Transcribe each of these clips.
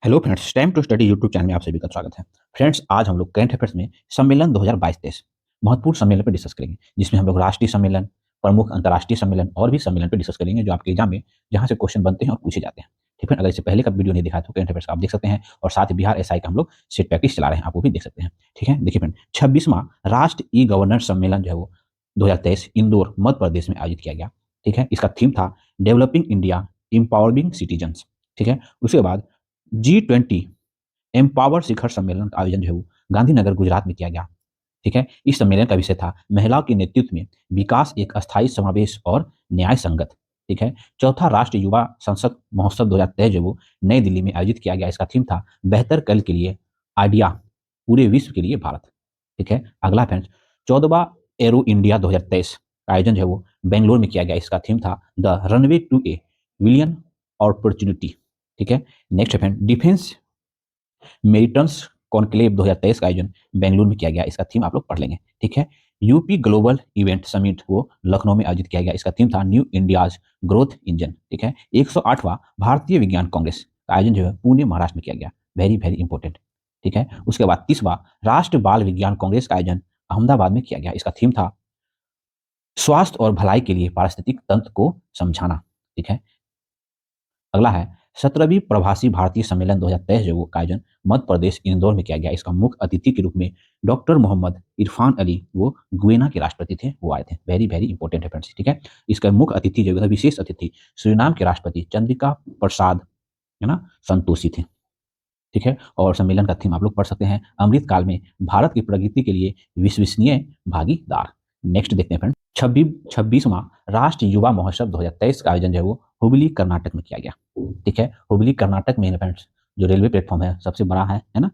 Hello friends, time to study YouTube channel में आप सभी का स्वागत है। फ्रेंड्स, आज हम लोग करंट अफेयर्स में सम्मेलन 2022-23 महत्वपूर्ण सम्मेलन पर डिस्कस करेंगे, जिसमें हम लोग राष्ट्रीय सम्मेलन, प्रमुख अंतर्राष्ट्रीय सम्मेलन और भी सम्मेलन पर डिस्कस करेंगे, जो आपके एग्जाम में जहां से क्वेश्चन बनते हैं और पूछे जाते हैं। ठीक है, अगर इससे पहले का वीडियो नहीं दिखा तो करंट अफेयर्स का आप देख सकते हैं, और साथ ही बिहार एसआई का हम लोग सेट प्रैक्टिस चला रहे हैं, आप वो भी देख सकते हैं। ठीक है, देखिए फ्रेंड, 26वां राष्ट्रीय ई गवर्नेंस सम्मेलन जो है वो 2023 इंदौर मध्य प्रदेश में आयोजित किया गया। ठीक है, इसका थीम था डेवलपिंग इंडिया इंपावरिंग सिटीजन्स। ठीक है, उसके बाद G20 एम्पावर शिखर सम्मेलन का आयोजन जो है वो गांधीनगर गुजरात में किया गया। ठीक है, इस सम्मेलन का विषय था महिलाओं के नेतृत्व में विकास, एक अस्थायी समावेश और न्याय संगत। ठीक है, चौथा राष्ट्रीय युवा संसद महोत्सव 2023 जो वो नई दिल्ली में आयोजित किया गया। इसका थीम था बेहतर कल के लिए आइडिया, पूरे विश्व के लिए भारत। ठीक है, अगला फ्रेंड्स, 14वां एरो इंडिया 2023 का आयोजन जो है वो बेंगलोर में किया गया। इसका थीम था the runway to a billion opportunity. ठीक है, नेक्स्ट फ्रेंड, डिफेंस मेरिटन्स कॉन्क्लेव 2023 का आयोजन बेंगलुरु में किया गया। इसका थीम आप लोग पढ़ लेंगे। ठीक है, यूपी ग्लोबल इवेंट समिट वो लखनऊ में आयोजित किया गया। इसका थीम था न्यू इंडियाज ग्रोथ इंजन। ठीक है, 108वां भारतीय विज्ञान कांग्रेस का आयोजन जो है पुणे महाराष्ट्र में किया गया। Very very important. ठीक है, उसके बाद 30वां राष्ट्रीय बाल विज्ञान कांग्रेस का आयोजन अहमदाबाद में किया गया। इसका थीम था स्वास्थ्य और भलाई के लिए पारिस्थितिक तंत्र को समझाना। ठीक है, अगला है 17वीं प्रवासी भारतीय सम्मेलन 2023 जो वो का आयोजन मध्य प्रदेश इंदौर में किया गया। इसका मुख्य अतिथि के रूप में डॉक्टर मोहम्मद इरफान अली, वो गुयना के राष्ट्रपति थे, वो आए थे। वेरी वेरी इंपॉर्टेंट है फ्रेंड्स। ठीक है, इसका मुख्य अतिथि जो है विशेष अतिथि सूरीनाम के राष्ट्रपति चंद्रिका प्रसाद है ना संतोषी थे। ठीक है, और सम्मेलन का थीम आप लोग पढ़ सकते हैं अमृत काल में भारत की प्रगति के लिए विश्वसनीय भागीदार। नेक्स्ट देखते हैं फ्रेंड, 26वां राष्ट्रीय युवा महोत्सव 2023 का आयोजन जो है वो हुबली कर्नाटक में किया गया। ठीक है, हुबली कर्नाटक में फ्रेंड्स जो रेलवे प्लेटफॉर्म है सबसे बड़ा है ना।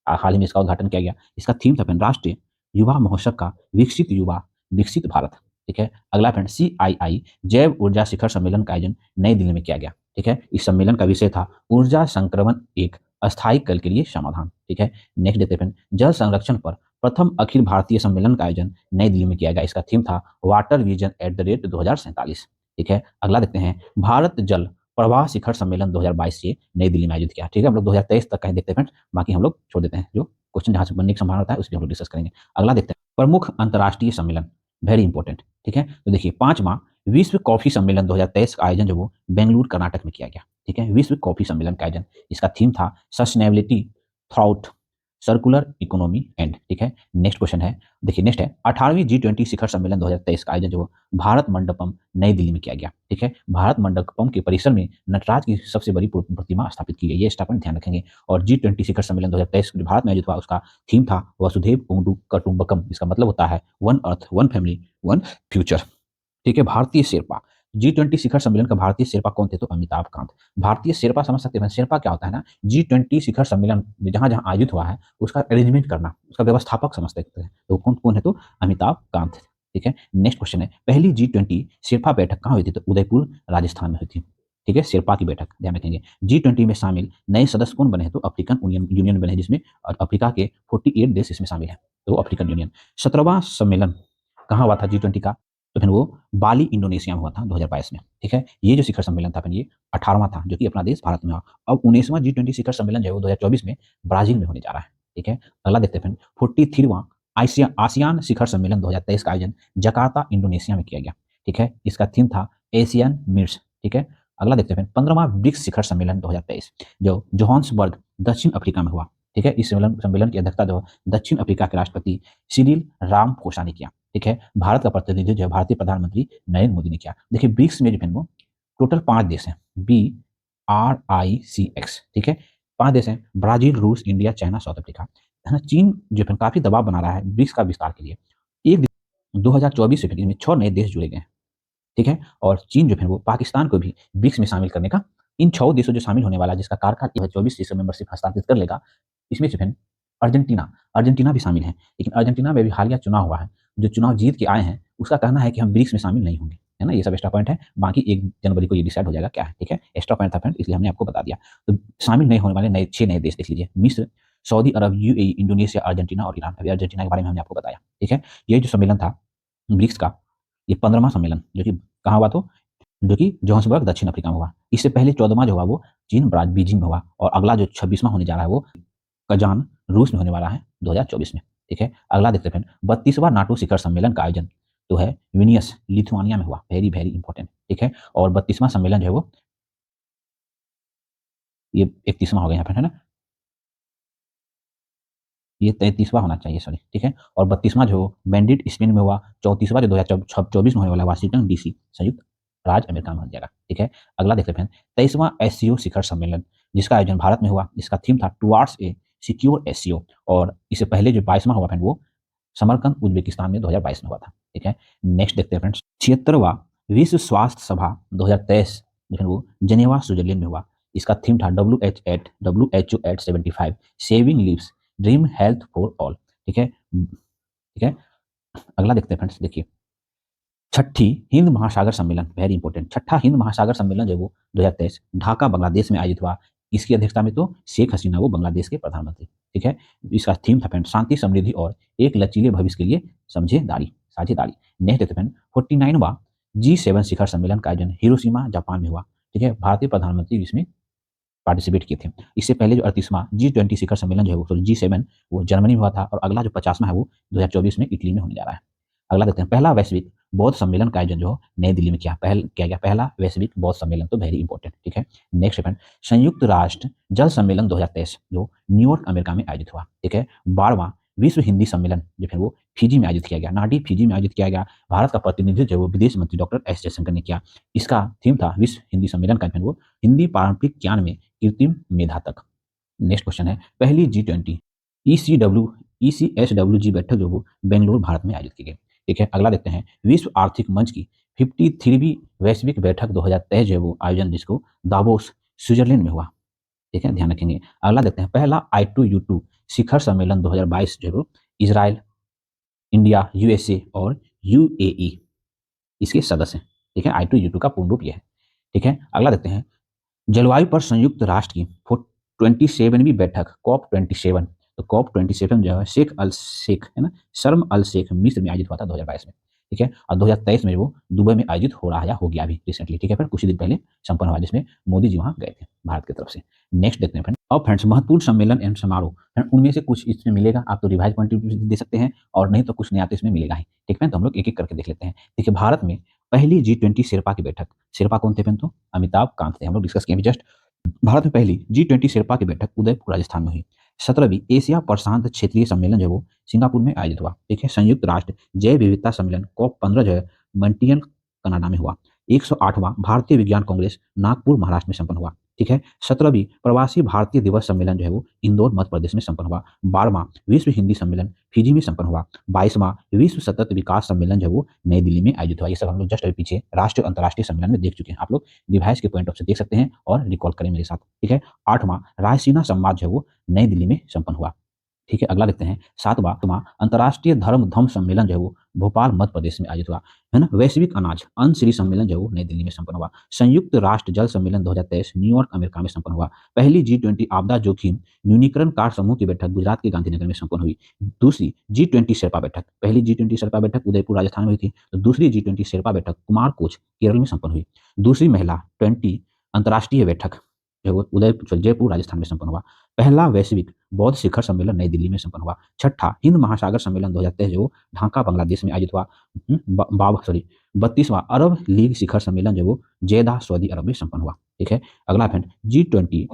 हाल ही में इसका उद्घाटन किया गया। इसका थीम था फ्रेंड राष्ट्रीय युवा महोत्सव का विकसित युवा विकसित भारत। ठीक है, अगला फ्रेंड, CII जैव ऊर्जा शिखर सम्मेलन का आयोजन नई दिल्ली में किया गया। ठीक है, इस सम्मेलन का विषय था ऊर्जा संक्रमण, एक अस्थायी कल के लिए समाधान। ठीक है, नेक्स्ट देखते हैं, जल संरक्षण पर प्रथम अखिल भारतीय सम्मेलन का आयोजन नई दिल्ली में किया गया। इसका थीम था water vision at the rate 2047। ठीक है, अगला देखते हैं, भारत जल प्रवाह शिखर सम्मेलन 2022 से नई दिल्ली में आयोजित किया। ठीक है, हम लोग 2023 तक कहीं देखते हैं फ्रेंड्स, बाकी हम लोग छोड़ देते हैं, जो क्वेश्चन जहां से बनने की संभावना होता है उसकी हम लोग डिस्कस करेंगे। अगला देखते हैं, प्रमुख अंतर्राष्ट्रीय सम्मेलन, वेरी इंपॉर्टेंट। ठीक है, तो देखिए 5वां विश्व कॉफी सम्मेलन 2023 का आयोजन जो वो बेंगलुरु कर्नाटक में किया गया। ठीक है, विश्व कॉफी सम्मेलन का आयोजन, इसका थीम था sustainability through circular economy and. ठीक है, नेक्स्ट क्वेश्चन है, देखिए नेक्स्ट है 18वीं G20 शिखर सम्मेलन 2023 का आयोजन जो भारत मंडपम नई दिल्ली में किया गया। ठीक है, भारत मंडपम के परिसर में नटराज की सबसे बड़ी प्रतिमा स्थापित की गई। ये इसका अपन ध्यान रखेंगे। और G20 शिखर सम्मेलन 2023 जो भारत में आयोजित हुआ उसका थीम था वसुधैव कुटुंबकम। इसका मतलब होता है one earth, one family, one future. ठीक है, भारतीय शेरपा G20 शिखर सम्मेलन का भारतीय शेरपा कौन थे? तो अमिताभ कांत। भारतीय शेरपा समझ सकते हैं, शेरपा क्या होता है ना, G20 शिखर सम्मेलन जहां जहां आयोजित हुआ है उसका अरेंजमेंट करना, उसका व्यवस्थापक समझ सकते हैं। तो कौन कौन है? तो अमिताभ कांत। ठीक है, नेक्स्ट क्वेश्चन है, पहली G20 शेरपा बैठक कहाँ हुई थी? तो उदयपुर राजस्थान में हुई थी। ठीक है, शेरपा की बैठक ध्यान रखेंगे। G20 में शामिल नए सदस्य कौन बने हैं? तो अफ्रीकन यूनियन बने हैं, जिसमें अफ्रीका के 48 देश इसमें शामिल है, तो अफ्रीकन यूनियन। 17वां सम्मेलन कहाँ हुआ था G20 का? तो फिर वो बाली इंडोनेशिया में हुआ था 2022 में। ठीक है, ये जो शिखर सम्मेलन था फिर ये 18वां था, जो कि अपना देश भारत में हुआ। अब 19वां G20 शिखर सम्मेलन जो है वो 2024 में ब्राजील में होने जा रहा है। ठीक है, अगला देखते हैं, 43वां आसियान शिखर सम्मेलन 2023 का आयोजन जकार्ता इंडोनेशिया में किया गया। ठीक है, इसका थीम था एशियन मिर्च। ठीक है, अगला देखते हैं 15वां ब्रिक्स शिखर सम्मेलन 2023 जो जोहान्सबर्ग दक्षिण अफ्रीका में हुआ। ठीक है, इस सम्मेलन की अध्यक्षता जो दक्षिण अफ्रीका के राष्ट्रपति सिरिल रामफोसा ने किया। ठीक है, भारत का प्रतिनिधित्व जो है भारतीय प्रधानमंत्री नरेंद्र मोदी ने किया। देखिए ब्रिक्स में जो है वो टोटल 5 देश हैं, BRICS। ठीक है, 5 देश हैं, ब्राजील, रूस, इंडिया, चाइना, साउथ अफ्रीका, है ना। चीन जो है काफी दबाव बना रहा है ब्रिक्स का विस्तार के लिए। 2024 से फिर इनमें 6 नए देश जुड़े गए हैं। ठीक है, और चीन जो है वो पाकिस्तान को भी ब्रिक्स में शामिल करने का, इन 6 देशों जो शामिल होने वाला है, जिसका कार्यकाल 2024 से मेंबरशिप हस्तांतरित कर लेगा, इसमें जो है अर्जेंटीना अर्जेंटीना भी शामिल है। लेकिन अर्जेंटीना में भी हालिया चुनाव हुआ है, जो चुनाव जीत के आए हैं उसका कहना है कि हम ब्रिक्स में शामिल नहीं होंगे, है ना। ये सब एक्स्ट्रा पॉइंट है, बाकी 1 जनवरी को ये डिसाइड हो जाएगा क्या है। ठीक है, एक्स्ट्रा पॉइंट था फ्रेंड, इसलिए हमने आपको बता दिया। तो शामिल नहीं होने वाले 6 नए देश देख लीजिए, मिस्र, सऊदी अरब, UAE, इंडोनेशिया, अर्जेंटीना और ईरान। अभी अर्जेंटीना के बारे में हमने आपको बताया। ठीक है, ये जो सम्मेलन था ब्रिक्स का, ये 15वां सम्मेलन जो कि कहाँ हुआ? तो जो कि जोहान्सबर्ग दक्षिण अफ्रीका में हुआ। इससे पहले 14वां जो हुआ वो चीन बीजिंग में हुआ, और अगला जो 26वां होने जा रहा है वो कजान रूस में होने वाला है 2024 में। ठीक है, अगला देखते हैं 32वां नाटो शिखर सम्मेलन का आयोजन तो है विनियस लिथुआनिया में हुआ। Very very important. ठीक है, और 32वां सम्मेलन जो है वो ये 31वां हो गया यहाँ पे, है ना, ये 33वां होना चाहिए, सॉरी। ठीक है, और 32वां जो बैंडिट स्पेन में हुआ, 34वां जो 2024 में होने वाला वाशिंगटन डीसी संयुक्त राज्य अमेरिका में हो जाएगा। ठीक है, अगला देख लेते हैं 23वां एससीओ शिखर सम्मेलन जिसका आयोजन भारत में हुआ। इसका थीम था टुवार्ड्स ए सिक्योर एससीओ, और इससे पहले जो 22वां हुआ फ्रेंड वो समरकंद उज्बेकिस्तान में 2022 में हुआ था। ठीक है, नेक्स्ट देखते हैं फ्रेंड्स 76वां विश्व स्वास्थ्य सभा 2023 जो वो जेनेवा स्विट्जरलैंड में हुआ। इसका थीम था WHO at 75 saving lives driving health for all. ठीक है, ठीक है, अगला देखते हैं फ्रेंड्स, देखिए छठी हिंद महासागर सम्मेलन, वेरी इंपॉर्टेंट। छठा हिंद महासागर सम्मेलन जो वो 2023 ढाका बांग्लादेश में आयोजित हुआ। इसकी अध्यक्षता में तो शेख हसीना वो बांग्लादेश के प्रधानमंत्री। ठीक है, इसका थीम था फ्रेंड्स शांति समृद्धि और एक लचीले भविष्य के लिए साझेदारी। नेक्स्ट देखते हैं 49वां G7 शिखर सम्मेलन का आयोजन हिरोशिमा जापान में हुआ। ठीक है, भारतीय प्रधानमंत्री इसमें पार्टिसिपेट किए थे। इससे पहले जो 38वां G20 शिखर सम्मेलन जो है वो सॉरी G7 वो जर्मनी में हुआ था, और अगला जो 50वां है वो 2024 में इटली में होने जा रहा है। अगला देखते हैं पहला वैश्विक बौद्ध सम्मेलन का आयोजन जो नई दिल्ली में किया गया पहला वैश्विक बौद्ध सम्मेलन, तो वेरी इंपॉर्टेंट। ठीक है, नेक्स्ट फ्रेंड संयुक्त राष्ट्र जल सम्मेलन 2023 जो न्यूयॉर्क अमेरिका में आयोजित हुआ। ठीक है, 12वां विश्व हिंदी सम्मेलन जो फिर वो फिजी में आयोजित किया गया, नाडी फिजी में आयोजित किया गया। भारत का प्रतिनिधित्व जो विदेश मंत्री डॉक्टर एस जयशंकर ने किया। इसका थीम था विश्व हिंदी सम्मेलन का फिर वो हिंदी पारंपरिक ज्ञान में कृत्रिम मेधा तक। नेक्स्ट क्वेश्चन है पहली G20 ECSWG बैठक जो वो बेंगलुरु भारत में आयोजित की गई। ठीक है, अगला देखते हैं विश्व आर्थिक मंच की 53वीं वैश्विक बैठक 2023 जो है वो आयोजन जिसको दावोस स्विट्जरलैंड में हुआ। ठीक है, ध्यान रखेंगे। अगला देखते हैं पहला I2U2 शिखर सम्मेलन 2022 जो है वो इजराइल, इंडिया, USA और UAE इसके सदस्य हैं। ठीक है, I2U2 का पूर्ण रूप यह है। ठीक है, अगला देखते हैं जलवायु पर संयुक्त राष्ट्र की 27वीं बैठक COP27, तो COP27 जो है शेख अल शेख है ना, शर्म अल शेख मिस्र में आयोजित हुआ था 2022 में। ठीक है, और 2023 में वो दुबई में आयोजित हो रहा है या हो गया अभी रिसेंटली। ठीक है, फिर कुछ ही दिन पहले संपन्न हुआ जिसमें मोदी जी वहाँ गए थे भारत की तरफ से। नेक्स्ट देखते हैं फ्रेंड, अब फ्रेंड्स महत्वपूर्ण सम्मेलन एवं समारोह, फ्रेंड उनमें से कुछ इसमें मिलेगा, आप तो रिवाइज कंट्रीब्यूशन दे सकते हैं, और नहीं तो कुछ नया तो इसमें मिलेगा ही। ठीक है, तो हम लोग एक एक करके देख लेते हैं। देखिए भारत में पहली G20 शेरपा की बैठक, शेरपा कौन थे फ्रेंड, तो अमिताभ कांत थे, हम लोग डिस्कस किए जस्ट। भारत में पहली G20 शेरपा की बैठक उदयपुर राजस्थान में हुई। 17वीं एशिया प्रशांत क्षेत्रीय सम्मेलन जो है वो सिंगापुर में आयोजित हुआ। ठीक है, संयुक्त राष्ट्र जैव विविधता सम्मेलन COP15 जो है मॉन्ट्रियल कनाडा में हुआ। 108वां भारतीय विज्ञान कांग्रेस नागपुर महाराष्ट्र में संपन्न हुआ। ठीक है, 17वीं प्रवासी भारतीय दिवस सम्मेलन जो है वो इंदौर मध्य प्रदेश में संपन्न हुआ। 12वां विश्व हिंदी सम्मेलन फिजी में संपन्न हुआ। 22वां विश्व सतत विकास सम्मेलन जो है वो नई दिल्ली में आयोजित हुआ। ये सब हम लोग जस्ट अभी पीछे राष्ट्रीय अंतर्राष्ट्रीय सम्मेलन में देख चुके हैं, आप लोग डिवाइस के पॉइंट ऑफ से देख सकते हैं और रिकॉल करें मेरे साथ। ठीक है, 8वां रायसीना संवाद जो है वो नई दिल्ली में संपन्न हुआ। ठीक है, अगला देखते हैं 7वां अंतर्राष्ट्रीय धर्म सम्मेलन जो है वो भोपाल मध्य प्रदेश में आयोजित हुआ, है ना। वैश्विक अनाज अन्न श्री सम्मेलन जो है वो नई दिल्ली में संपन्न हुआ। संयुक्त राष्ट्र जल सम्मेलन 2023 न्यूयॉर्क अमेरिका में संपन्न हुआ। पहली G20 आपदा जोखिम न्यूनीकरण कार्य समूह की बैठक गुजरात के गांधीनगर में संपन्न हुई। दूसरी G20 शेरपा बैठक, पहली G20 शेरपा बैठक उदयपुर राजस्थान में हुई थी, तो दूसरी G20 शेरपा बैठक कुमारकोच केरल में संपन्न हुई। दूसरी महिला 20 अंतर्राष्ट्रीय बैठक जो वो उदयपुर जयपुर राजस्थान में संपन्न हुआ। पहला वैश्विक बौद्ध शिखर सम्मेलन नई दिल्ली में संपन्न हुआ। छठा हिंद महासागर सम्मेलन 2023 जो ढाका बांग्लादेश में आयोजित हुआ। 32वां अरब लीग शिखर सम्मेलन जो वो जेदा सऊदी अरब में संपन्न हुआ। ठीक है, अगला friend G20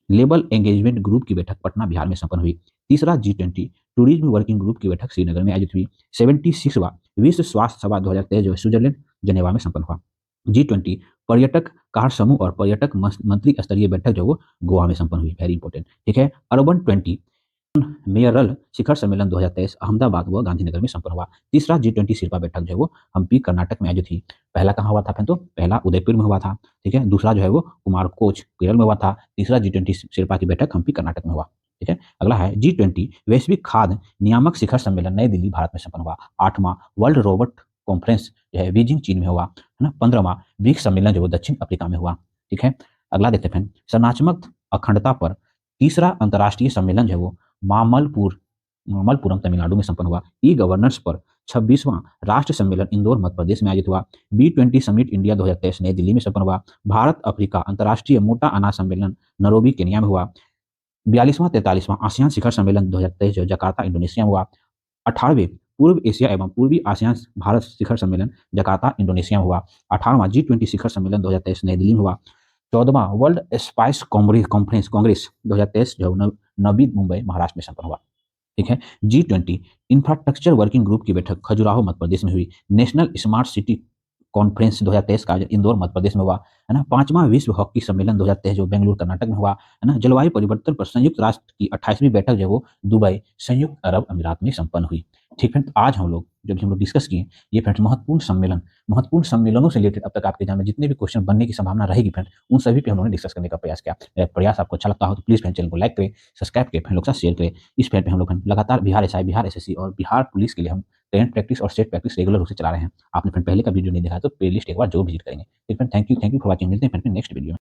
label engagement group की बैठक पटना बिहार में संपन्न हुई। तीसरा G20 टूरिज्म वर्किंग ग्रुप की बैठक श्रीनगर में आयोजित हुई। 76वां विश्व स्वास्थ्य सभा 2023 जो स्विट्जरलैंड जनेवा में संपन्न हुआ। G20 पर्यटक कार्य समूह और पर्यटक मंत्री स्तरीय बैठक जो वो गोवा में संपन्न हुई, वेरी इंपॉर्टेंट। ठीक है, अर्बन 20 मेयरल शिखर सम्मेलन 2023 अहमदाबाद व गांधीनगर में संपन्न हुआ। तीसरा G20 शिरपा बैठक जो है वो हम्पी कर्नाटक में आयोजित हुई। पहला कहाँ हुआ था फ्रेंड, तो पहला उदयपुर में हुआ था। ठीक है, दूसरा जो है वो कुमारकोच केरल में हुआ था। तीसरा G20 शिरपा की बैठक हम्पी कर्नाटक में हुआ। ठीक है, अगला है G20 वैश्विक खाद्य नियामक शिखर सम्मेलन नई दिल्ली भारत में संपन्न हुआ। 8वां वर्ल्ड रोबोट कॉन्फ्रेंस जो है बीजिंग चीन में हुआ, है ना। 15वां ब्रिक्स सम्मेलन जो दक्षिण अफ्रीका में हुआ। ठीक है, अगला देखते हैं संरचनात्मक अखंडता पर तीसरा अंतर्राष्ट्रीय सम्मेलन जो है वो मामल्लपुरम तमिलनाडु में संपन्न हुआ। ई गवर्नेंस पर 26वां राष्ट्र सम्मेलन इंदौर मध्य प्रदेश में आयोजित हुआ। B20 समिट इंडिया 2023 नई दिल्ली में संपन्न हुआ। भारत अफ्रीका अंतर्राष्ट्रीय मोटा अनाज सम्मेलन नैरोबी केन्या में हुआ। 42वां 43वां आसियान शिखर सम्मेलन 2023 जो जकार्ता इंडोनेशिया में हुआ। 18वें पूर्व एशिया एवं पूर्वी आसियान भारत शिखर सम्मेलन जकार्ता इंडोनेशिया में हुआ। 18वां G20 शिखर सम्मेलन 2023 नई दिल्ली में हुआ। 14वां वर्ल्ड स्पाइस कांग्रेस 2023 जो नवी मुंबई महाराष्ट्र में संपन्न हुआ। ठीक है। G20 इंफ्रास्ट्रक्चर वर्किंग ग्रुप की बैठक खजुराहो मध्य प्रदेश में हुई। नेशनल स्मार्ट सिटी कॉन्फ्रेंस 2023 का आयोजन इंदौर मध्य प्रदेश में हुआ, है ना। 5वां विश्व हॉकी सम्मेलन 2023 जो बेंगलुरु कर्नाटक में हुआ, है ना। जलवायु परिवर्तन पर संयुक्त राष्ट्र की 28वीं बैठक जो वो दुबई संयुक्त अरब अमीरात में संपन्न हुई। ठीक फ्रेंड्स, आज हम लोग डिस्कस किए ये फ्रेंड्स महत्वपूर्ण सम्मेलनों से रिलेटेड अब तक आपके एग्जाम में जितने भी क्वेश्चन बनने की संभावना रहेगी फ्रेंड, उन सभी पे हम लोगों ने डिस्कस करने का प्रयास किया। प्रयास आपको अच्छा लगता हो तो प्लीज फ्रेंड चैनल को लाइक करें, सब्सक्राइब करें, फ्रेंड लोग के साथ शेयर करें। इस फ्रेंड पे हम लोग लगातार बिहार एसआई, बिहार एसएससी और बिहार पुलिस के लिए हम करंट प्रैक्टिस और स्टेट प्रैक्टिस रेगुलर रूप से चला रहे हैं। आपने फ्रेंड पहले का वीडियो नहीं देखा तो प्लेलिस्ट एक बार जरूर विजिट करेंगे। Thank you for watching. मिलते हैं फ्रेंड नेक्स्ट वीडियो में।